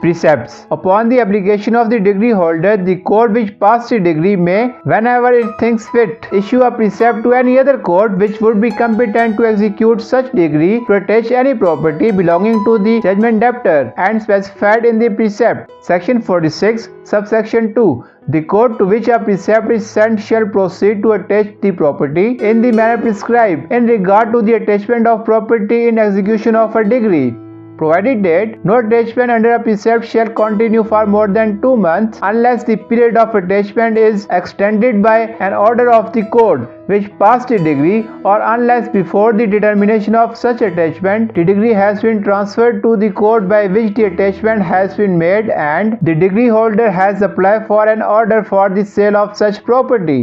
Precepts. Upon the application of the degree holder, the court which passed the degree may, whenever it thinks fit, issue a precept to any other court which would be competent to execute such degree to attach any property belonging to the judgment debtor and specified in the precept. Section 46, subsection 2. The court to which a precept is sent shall proceed to attach the property in the manner prescribed in regard to the attachment of property in execution of a degree, provided that no attachment under a precept shall continue for more than 2 months unless the period of attachment is extended by an order of the court which passed the degree, or unless before the determination of such attachment the degree has been transferred to the court by which the attachment has been made and the degree holder has applied for an order for the sale of such property.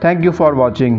thank you for watching.